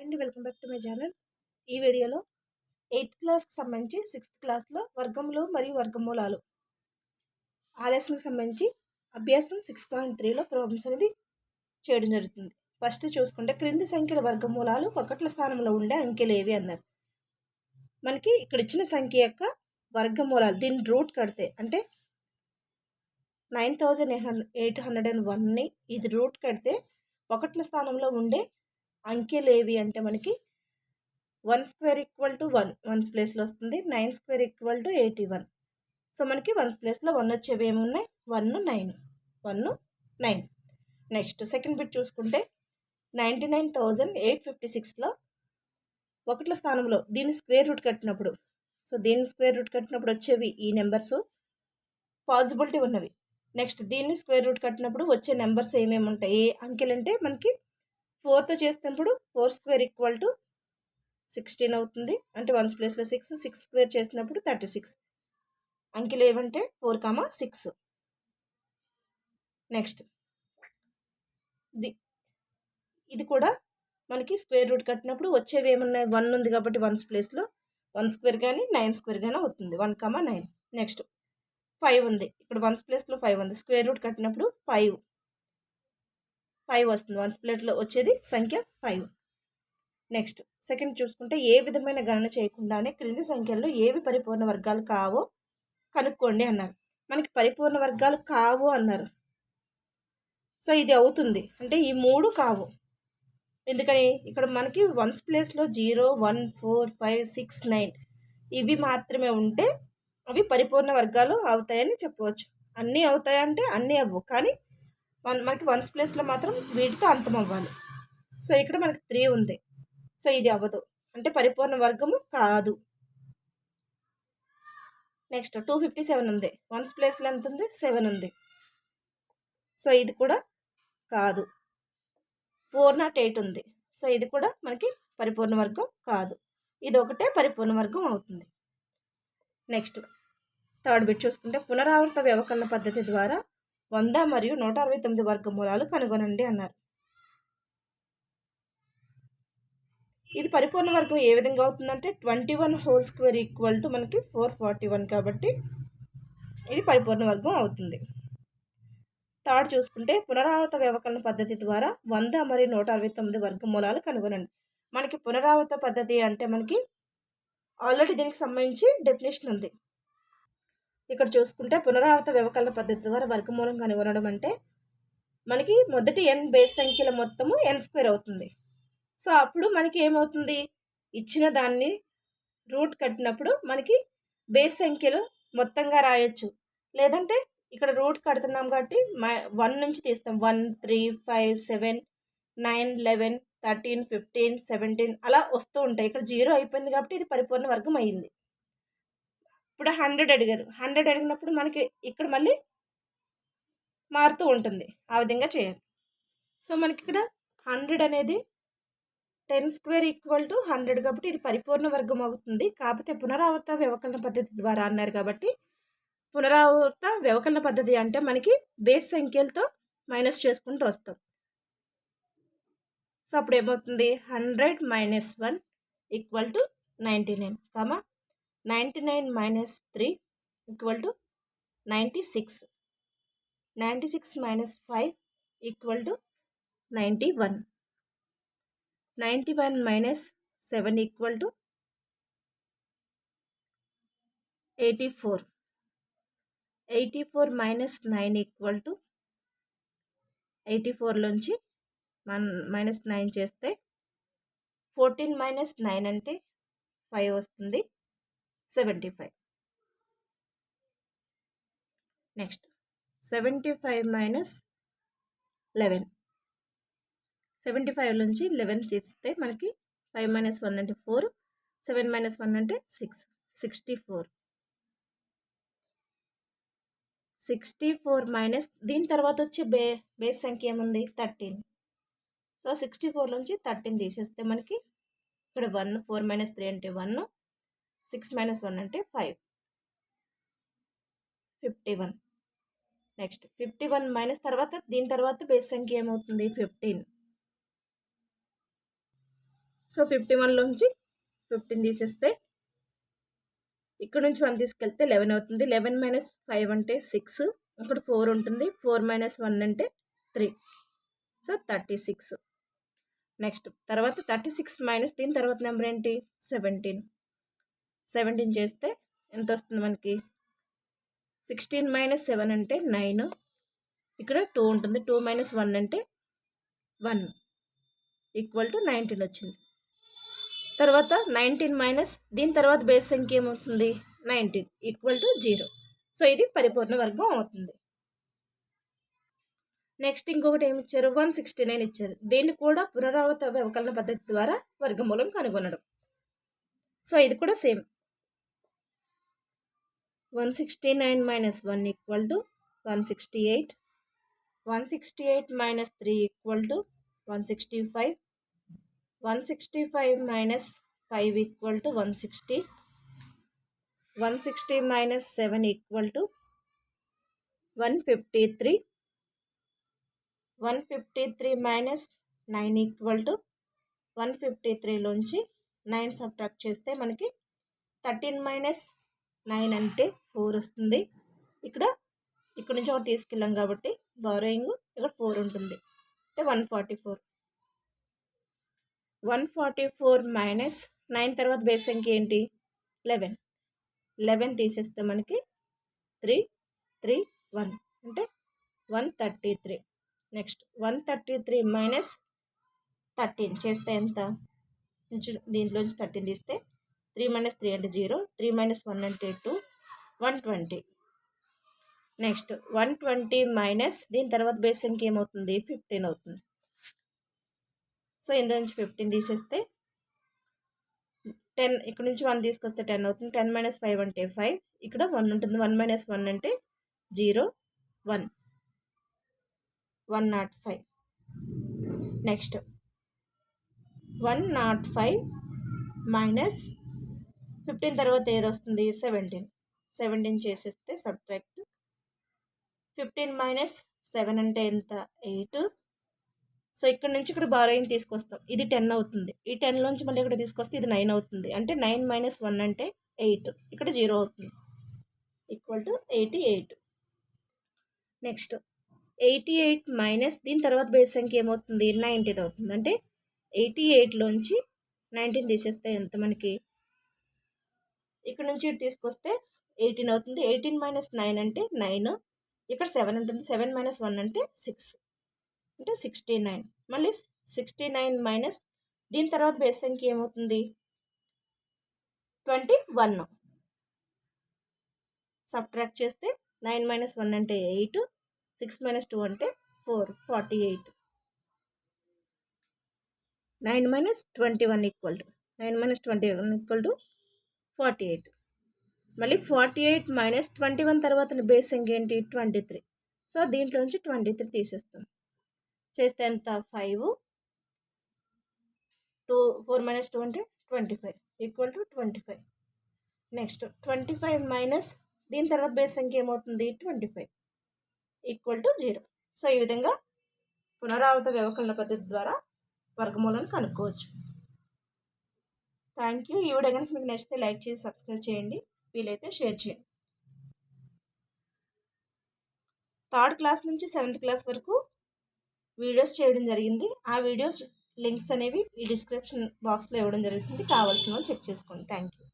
అండి, welcome back to my channel. ఈ వీడియోలో 8th క్లాస్కి సంబంధించి 6th క్లాస్లో వర్గములు మరియు వర్గమూలాలు ఆ లెసన్కి సంబంధించి అభ్యాసం 6.3లో ప్రాబ్లమ్స్ అనేది చేయడం జరుగుతుంది. ఫస్ట్ చూసుకుంటే క్రింది సంఖ్యల వర్గమూలాలు ఒకట్ల స్థానంలో ఉండే అంకెలు ఏవి అన్నారు. మనకి ఇక్కడ ఇచ్చిన సంఖ్య యొక్క వర్గమూలాలు దీన్ని రూట్ కడితే అంటే 9801ని ఇది రూట్ కడితే ఒకట్ల స్థానంలో ఉండే అంకెలు ఏవి అంటే మనకి 1 స్క్వేర్ ఈక్వల్ టు 1 వన్స్ ప్లేస్లో వస్తుంది. 9 స్క్వేర్ ఈక్వల్ టు 81. సో మనకి వన్స్ ప్లేస్లో 1 వచ్చేవి ఏమున్నాయి? 1 9. నెక్స్ట్ సెకండ్ బిట్ చూసుకుంటే 99,856లో ఒకట్ల స్థానంలో దీన్ని స్క్వేర్ రూట్ కట్టినప్పుడు వచ్చేవి ఈ నెంబర్స్ పాసిబిలిటీ ఉన్నవి. నెక్స్ట్ దీన్ని స్క్వేర్ రూట్ కట్టినప్పుడు వచ్చే నెంబర్స్ ఏమేమి ఉంటాయి? ఏ అంకెలు అంటే మనకి 4తో చేసినప్పుడు 4 స్క్వేర్ ఈక్వల్ టు 16 అవుతుంది. అంటే వన్స్ ప్లేస్లో 6 స్క్వేర్ చేసినప్పుడు 36. అంకెలు ఏమంటే 4, 6. నెక్స్ట్ ఇది కూడా మనకి స్క్వేర్ రూట్ కట్టినప్పుడు వచ్చేవి ఏమున్నాయి? 1 ఉంది కాబట్టి వన్స్ ప్లేస్లో 1 స్క్వేర్ కానీ 9 స్క్వేర్ కానీ అవుతుంది. 1, 9. నెక్స్ట్ 5 ఉంది. ఇక్కడ వన్స్ ప్లేస్లో 5 ఉంది. స్క్వేర్ రూట్ కట్టినప్పుడు 5 వస్తుంది. వన్స్ ప్లేస్లో వచ్చేది సంఖ్య 5. నెక్స్ట్ సెకండ్ చూసుకుంటే ఏ విధమైన గణన చేయకుండానే క్రింది సంఖ్యల్లో ఏవి పరిపూర్ణ వర్గాలు కావో కనుక్కోండి అన్నారు. మనకి పరిపూర్ణ వర్గాలు కావు అన్నారు. సో ఇది అవుతుంది అంటే ఈ 3 కావు. ఎందుకని ఇక్కడ మనకి వన్స్ ప్లేస్లో 0, 1, 4, 5, 6, 9 ఇవి మాత్రమే ఉంటే అవి పరిపూర్ణ వర్గాలు అవుతాయని చెప్పవచ్చు. అన్నీ అవుతాయంటే అన్నీ అవ్వవు, కానీ మనకి వన్స్ ప్లేస్లో మాత్రం వీటితో అంతం అవ్వాలి. సో ఇక్కడ మనకి 3 ఉంది. సో ఇది అవ్వదు అంటే పరిపూర్ణ వర్గము కాదు. నెక్స్ట్ 257 ఉంది. వన్స్ ప్లేస్లో ఎంత ఉంది? 7 ఉంది. సో ఇది కూడా కాదు. 408 ఉంది. సో ఇది కూడా మనకి పరిపూర్ణ వర్గం కాదు. ఇది ఒకటే పరిపూర్ణ వర్గం అవుతుంది. నెక్స్ట్ థర్డ్ బిట్ చూసుకుంటే పునరావృత వ్యవకలన పద్ధతి ద్వారా 100 మరియు 169 వర్గమూలాలు కనుగొనండి అన్నారు. ఇది పరిపూర్ణ వర్గం ఏ విధంగా అవుతుందంటే 21 హోల్ స్క్వేర్ ఈక్వల్ టు మనకి 441 కాబట్టి ఇది పరిపూర్ణ వర్గం అవుతుంది. థర్డ్ చూసుకుంటే పునరావృత వ్యవకలన పద్ధతి ద్వారా 100 మరియు 169 వర్గమూలాలు కనుగొనండి. మనకి పునరావృత పద్ధతి అంటే మనకి ఆల్రెడీ దీనికి సంబంధించి డెఫినేషన్ ఉంది. ఇక్కడ చూసుకుంటే పునరావృత వ్యవకలన పద్ధతి ద్వారా వర్గమూలం కనుగొనడం అంటే మనకి మొదటి n బేస్ సంఖ్యల మొత్తము n స్క్వేర్ అవుతుంది. సో అప్పుడు మనకి ఏమవుతుంది? ఇచ్చిన దాన్ని రూట్ కట్టినప్పుడు మనకి బేస్ సంఖ్యలు మొత్తంగా రాయొచ్చు. లేదంటే ఇక్కడ రూట్ కడుతున్నాం కాబట్టి 1 నుంచి తీస్తాం. 1, 3, 5, 7, 9, 11, 13, 15, 17 అలా వస్తూ ఉంటాయి. ఇక్కడ 0 అయిపోయింది కాబట్టి ఇది పరిపూర్ణ వర్గం అయ్యింది. ఇప్పుడు 100 అడిగారు. 100 అడిగినప్పుడు మనకి ఇక్కడ మళ్ళీ మారుతూ ఉంటుంది. ఆ విధంగా చేయాలి. సో మనకి ఇక్కడ 100 అనేది 10 స్క్వేర్ ఈక్వల్ టు 100 కాబట్టి ఇది పరిపూర్ణ వర్గం అవుతుంది. కాకపోతే పునరావృత వ్యవకలన పద్ధతి ద్వారా అన్నారు కాబట్టి పునరావృత వ్యవకలన పద్ధతి అంటే మనకి బేస్ సంఖ్యలతో మైనస్ చేసుకుంటూ వస్తాం. సో అప్పుడు ఏమవుతుంది? 100 - 1 equal to 99, 99 - 3 equal to 96, 96 - 5 equal to 91, 91 - 7 equal to 84, 84 - 9 equal to 84లోంచి -9 చేస్తే 14 - 9 అంటే 5 వస్తుంది. 75. నెక్స్ట్ 75 - 11, 75 నుంచి 11 చేస్తే మనకి 5 - 1 అంటే 4, 7 - 1 అంటే 6, 64. 64 దీని తర్వాత వచ్చే బేస్ సంఖ్య ఏముంది? 13. సో 64 నుంచి 13 తీసేస్తే మనకి ఇక్కడ 1, 4 - 3 అంటే 1, 6 - 1 అంటే 5, 51. నెక్స్ట్ 51 మైనస్ తర్వాత దీని తర్వాత బేస్ సంఖ్య ఏమవుతుంది? 15. సో 51లోంచి 15 తీసేస్తే ఇక్కడ నుంచి 1 తీసుకెళ్తే 11 అవుతుంది. 11 - 5 అంటే 6. ఇక్కడ 4 ఉంటుంది. 4 - 1 అంటే 3. సో 36. నెక్స్ట్ తర్వాత 36 మైనస్ దీని తర్వాత నెంబర్ ఏంటి 17. 17 చేస్తే ఎంత వస్తుంది మనకి 16 - 7 అంటే 9. ఇక్కడ 2 ఉంటుంది. 2 - 1 అంటే 1 ఈక్వల్ టు 19 వచ్చింది. తర్వాత 19 మైనస్ దీని తర్వాత బేస్ సంఖ్య ఏమవుతుంది 19 ఈక్వల్ టు 0. సో ఇది పరిపూర్ణ వర్గం అవుతుంది. నెక్స్ట్ ఇంకొకటి ఏమి ఇచ్చారు 169 ఇచ్చారు. దీన్ని కూడా పునరావృత వ్యవకలన పద్ధతి ద్వారా వర్గమూలం కనుగొనడం. సో ఇది కూడా same 169 - 1 equal to 168. 168 - 3 equal to 165. 165 - 5 equal to 160. 160 - 7 equal to 153. 153 - 9 equal to 153లోంచి 9 సబ్ట్రాక్ట్ చేస్తే మనకి 13 - 9 అంటే 4 వస్తుంది. ఇక్కడ నుంచి ఒకటి తీసుకెళ్ళాం కాబట్టి బారోయింగ్ ఇక్కడ 4 ఉంటుంది అంటే 144. 144 మైనస్ 9 తర్వాత బేస్ సంఖ్య ఏంటి 11. 11 తీసేస్తే మనకి 3 3 1 అంటే 133. నెక్స్ట్ 133 మైనస్ 13 చేస్తే ఎంత దీంట్లోంచి 13 తీస్తే 3 - 3 అంటే 0. 3 - 1 అంటే 2. 120. నెక్స్ట్ 120 మైనస్ దీని తర్వాత బేస్ సంఖ్య ఏమవుతుంది 15 అవుతుంది. సో ఇందులో నుంచి 15 తీసేస్తే 10 ఇక్కడ నుంచి 1 తీసుకొస్తే 10 అవుతుంది. 10 - 5 అంటే 5. ఇక్కడ 1 ఉంటుంది. 1 - 1 అంటే 0 1 105. నెక్స్ట్ 105 మైనస్ 15 తర్వాత ఏది వస్తుంది 17. 17 చేసేస్తే సబ్ట్రాక్ట్ 15 - 7 అంటే ఎంత 8. సో ఇక్కడ నుంచి ఇక్కడ బారోయింగ్ తీసుకొస్తాం. ఇది 10 అవుతుంది. ఈ 10లోంచి మళ్ళీ ఇక్కడ తీసుకొస్తే ఇది 9 అవుతుంది. అంటే 9 - 1 అంటే 8. ఇక్కడ 0 అవుతుంది ఈక్వల్ టు 88. నెక్స్ట్ 88 మైనస్ దీని తర్వాత బేస్ సంఖ్య ఏమవుతుంది 19 అవుతుంది. అంటే 88లోంచి 19 తీసేస్తే ఎంత మనకి ఇక్కడ నుంచి ఇటు తీసుకొస్తే 18 అవుతుంది. 18 - 9 అంటే 9. ఇక్కడ 7 ఉంటుంది. 7 - 1 అంటే 6 అంటే 69. మళ్ళీ 69 మైనస్ దీని తర్వాత బేస్ సంఖ్య ఏమవుతుంది 21. సబ్ట్రాక్ట్ చేస్తే 9 - 1 అంటే 8. 6 - 2 అంటే 4 48. 9 - 21 ఈక్వల్ టు 9 - 21 ఈక్వల్ టు 48. మళ్ళీ 48 - 21 తర్వాత బేస్ సంఖ్య ఏంటి 23. సో దీంట్లోంచి 23 తీసేస్తాం. చేస్తే ఎంత 5 2 4 - 2 అంటే 25 ఈక్వల్ టు 25. నెక్స్ట్ 25 మైనస్ దీని తర్వాత బేస్ సంఖ్య ఏమవుతుంది 25 ఈక్వల్ టు 0. సో ఈ విధంగా పునరావృత వ్యవకలన పద్ధతి ద్వారా వర్గమూలాన్ని కనుక్కోవచ్చు. Thank you. ఈ వీడియో కనుక మీకు నచ్చితే లైక్ చేసి సబ్స్క్రైబ్ చేయండి. వీలైతే షేర్ చేయండి. 3rd క్లాస్ నుంచి 7th క్లాస్ వరకు వీడియోస్ చేయడం జరిగింది. ఆ వీడియోస్ లింక్స్ అనేవి ఈ డిస్క్రిప్షన్ బాక్స్లో ఇవ్వడం జరుగుతుంది. కావాల్సిన వాళ్ళు చెక్ చేసుకోండి. Thank you.